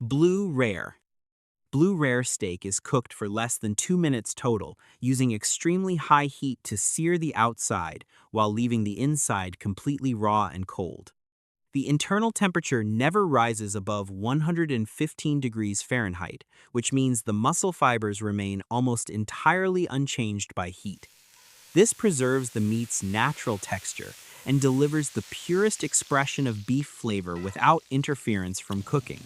Bleu rare. Blue rare steak is cooked for less than 2 minutes total, using extremely high heat to sear the outside while leaving the inside completely raw and cold. The internal temperature never rises above 115 degrees Fahrenheit, which means the muscle fibers remain almost entirely unchanged by heat. This preserves the meat's natural texture and delivers the purest expression of beef flavor without interference from cooking.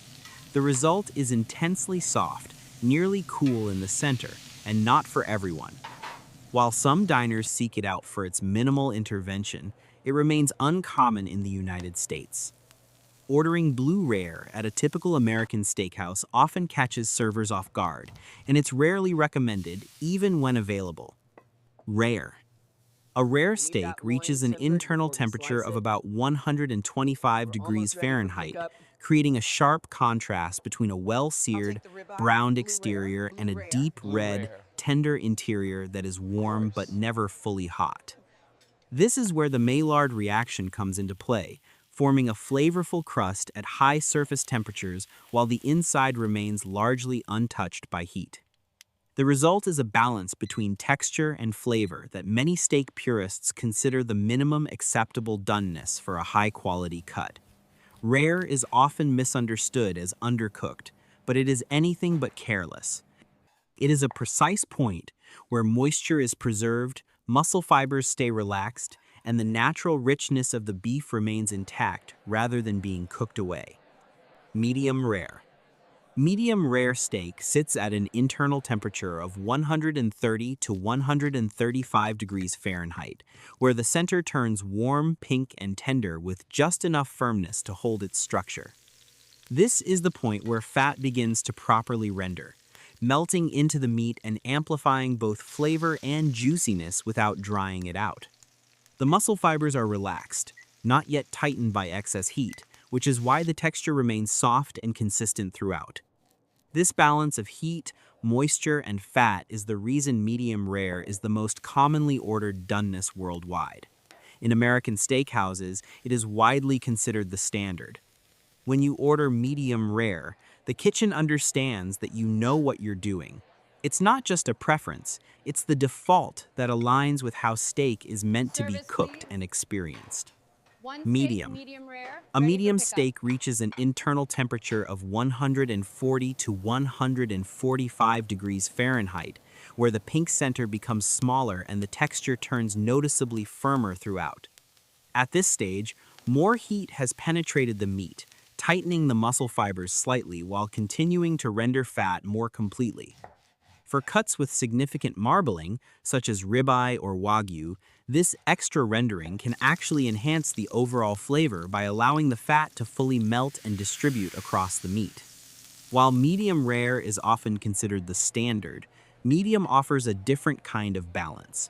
The result is intensely soft, nearly cool in the center, and not for everyone. While some diners seek it out for its minimal intervention, it remains uncommon in the United States. Ordering Bleu rare at a typical American steakhouse often catches servers off guard, and it's rarely recommended even when available. Rare. A rare steak reaches an internal temperature of about 125 degrees Fahrenheit, creating a sharp contrast between a well-seared, browned exterior and a deep red, tender interior that is warm but never fully hot. This is where the Maillard reaction comes into play, forming a flavorful crust at high surface temperatures while the inside remains largely untouched by heat. The result is a balance between texture and flavor that many steak purists consider the minimum acceptable doneness for a high-quality cut. Rare is often misunderstood as undercooked, but it is anything but careless. It is a precise point where moisture is preserved, muscle fibers stay relaxed, and the natural richness of the beef remains intact rather than being cooked away. Medium rare. Medium rare steak sits at an internal temperature of 130 to 135 degrees Fahrenheit, where the center turns warm, pink, and tender with just enough firmness to hold its structure. This is the point where fat begins to properly render, melting into the meat and amplifying both flavor and juiciness without drying it out. The muscle fibers are relaxed, not yet tightened by excess heat, which is why the texture remains soft and consistent throughout. This balance of heat, moisture, and fat is the reason medium rare is the most commonly ordered doneness worldwide. In American steakhouses, it is widely considered the standard. When you order medium rare, the kitchen understands that you know what you're doing. It's not just a preference, it's the default that aligns with how steak is meant to be Service, cooked please. and experienced. One steak, Medium. medium rare, A ready for medium pickup. steak reaches an internal temperature of 140 to 145 degrees Fahrenheit, where the pink center becomes smaller and the texture turns noticeably firmer throughout. At this stage, more heat has penetrated the meat, tightening the muscle fibers slightly while continuing to render fat more completely. For cuts with significant marbling, such as ribeye or wagyu, this extra rendering can actually enhance the overall flavor by allowing the fat to fully melt and distribute across the meat. While medium rare is often considered the standard, medium offers a different kind of balance.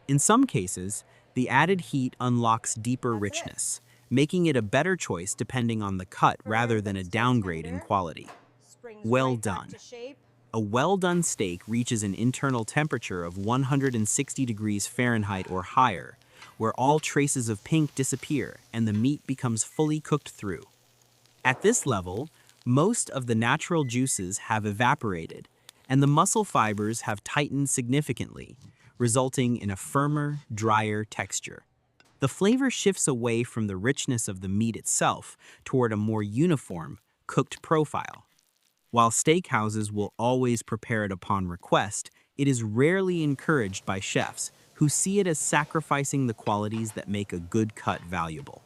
In some cases, the added heat unlocks deeper That's it. richness, making it a better choice depending on the cut rather than a Perfect, still downgrade in tender. quality. Springs Well right back done. to shape. A well-done steak reaches an internal temperature of 160 degrees Fahrenheit or higher, where all traces of pink disappear and the meat becomes fully cooked through. At this level, most of the natural juices have evaporated, and the muscle fibers have tightened significantly, resulting in a firmer, drier texture. The flavor shifts away from the richness of the meat itself toward a more uniform, cooked profile. While steakhouses will always prepare it upon request, it is rarely encouraged by chefs who see it as sacrificing the qualities that make a good cut valuable.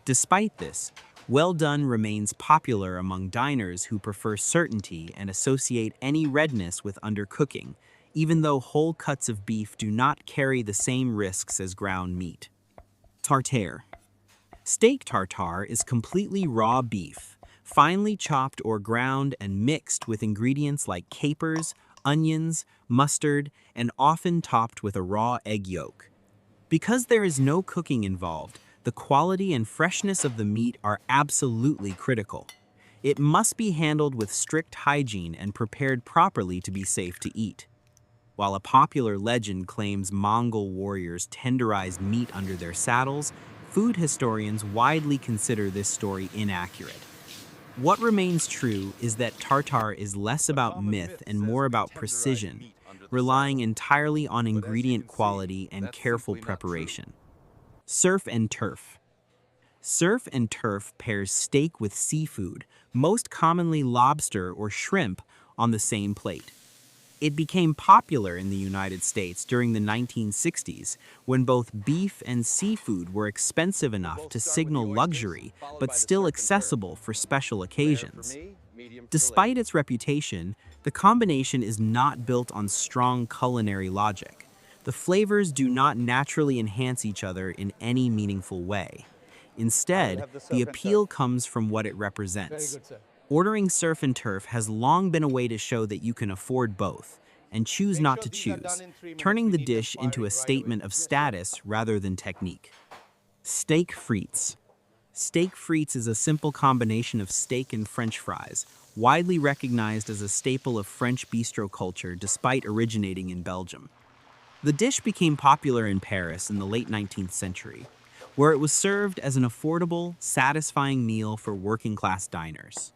Despite this, well done remains popular among diners who prefer certainty and associate any redness with undercooking, even though whole cuts of beef do not carry the same risks as ground meat. Tartare. Steak tartare is completely raw beef, finely chopped or ground and mixed with ingredients like capers, onions, mustard, and often topped with a raw egg yolk. Because there is no cooking involved, the quality and freshness of the meat are absolutely critical. It must be handled with strict hygiene and prepared properly to be safe to eat. While a popular legend claims Mongol warriors tenderized meat under their saddles, food historians widely consider this story inaccurate. What remains true is that tartare is less A about common myth myth and says more we about tenderize precision, meat under the relying saddle. entirely on But as you ingredient can see, quality and that's careful simply not true. preparation. Surf and turf. Surf and turf pairs steak with seafood, most commonly lobster or shrimp, on the same plate. It became popular in the United States during the 1960s when both beef and seafood were expensive We'll enough both to start with the signal oysters, luxury followed but by the still surf and turf. accessible for special Rare for occasions. me, medium for the Despite ladies. its reputation, the combination is not built on strong culinary logic. The flavors do not naturally enhance each other in any meaningful way. I will Instead, have the the surf and turf. appeal comes from what it Very represents. good, sir. Ordering surf and turf has long been a way to show that you can afford both and choose Make not sure to these are done choose, in 3 minutes. turning We the need them dish into a firing right away. statement of Yes, sir. status rather than technique. Steak frites. Steak frites is a simple combination of steak and French fries, widely recognized as a staple of French bistro culture despite originating in Belgium. The dish became popular in Paris in the late 19th century, where it was served as an affordable, satisfying meal for working-class diners.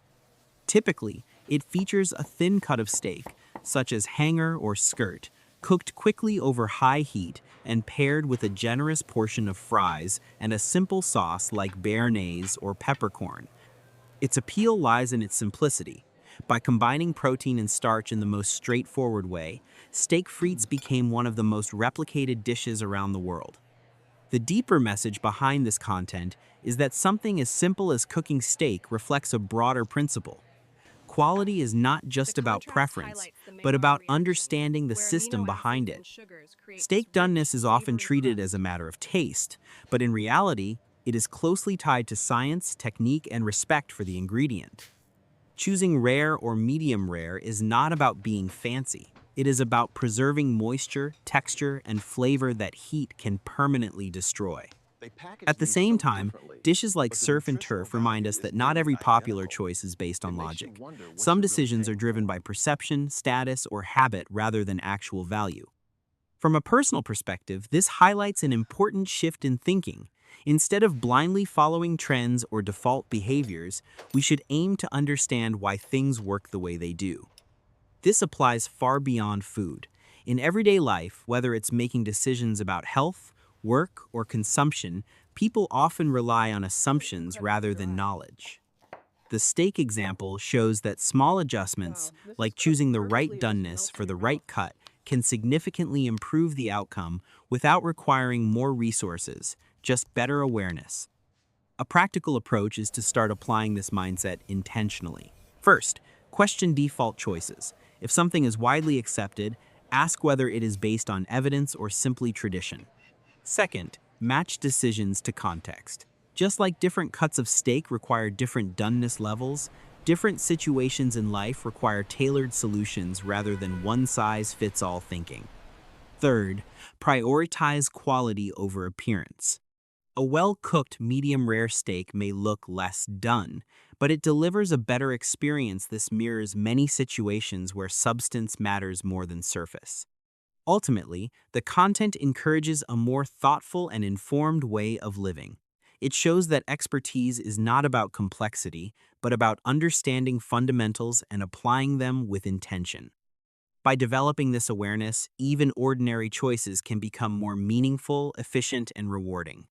Typically, it features a thin cut of steak, such as hanger or skirt, cooked quickly over high heat and paired with a generous portion of fries and a simple sauce like béarnaise or peppercorn. Its appeal lies in its simplicity. By combining protein and starch in the most straightforward way, steak frites became one of the most replicated dishes around the world. The deeper message behind this content is that something as simple as cooking steak reflects a broader principle. Quality is not The just about contrast preference, highlights the but Maillard about reaction, understanding the where system amino behind acids it. and sugars create this Steak rich, doneness is often savory treated as a crust. matter of taste, but in reality, it is closely tied to science, technique, and respect for the ingredient. Choosing rare or medium rare is not about being fancy. It is about preserving moisture, texture, and flavor that heat can permanently destroy. They package At the these same so time, differently, dishes like but the surf and nutritional turf remind value us is that not nearly every popular identical. choice is based It on makes you logic. wonder what Some you're really decisions are paying driven for. by perception, status, or habit rather than actual value. From a personal perspective, this highlights an important shift in thinking. Instead of blindly following trends or default behaviors, we should aim to understand why things work the way they do. This applies far beyond food. In everyday life, whether it's making decisions about health, work, or consumption, people often rely on So assumptions incredibly rather than dry. knowledge. The steak example shows that small adjustments, Wow, this is like cooked choosing the right perfectly in this doneness for milk-free the broth. right cut, can significantly improve the outcome without requiring more resources, just better awareness. A practical approach is to start applying this mindset intentionally. First, question default choices. If something is widely accepted, ask whether it is based on evidence or simply tradition. Second, match decisions to context. Just like different cuts of steak require different doneness levels, different situations in life require tailored solutions rather than one-size-fits-all thinking. Third, prioritize quality over appearance. A well-cooked medium rare steak may look less done, but it delivers a better experience. This mirrors many situations where substance matters more than surface. Ultimately, the content encourages a more thoughtful and informed way of living. It shows that expertise is not about complexity, but about understanding fundamentals and applying them with intention. By developing this awareness, even ordinary choices can become more meaningful, efficient, and rewarding.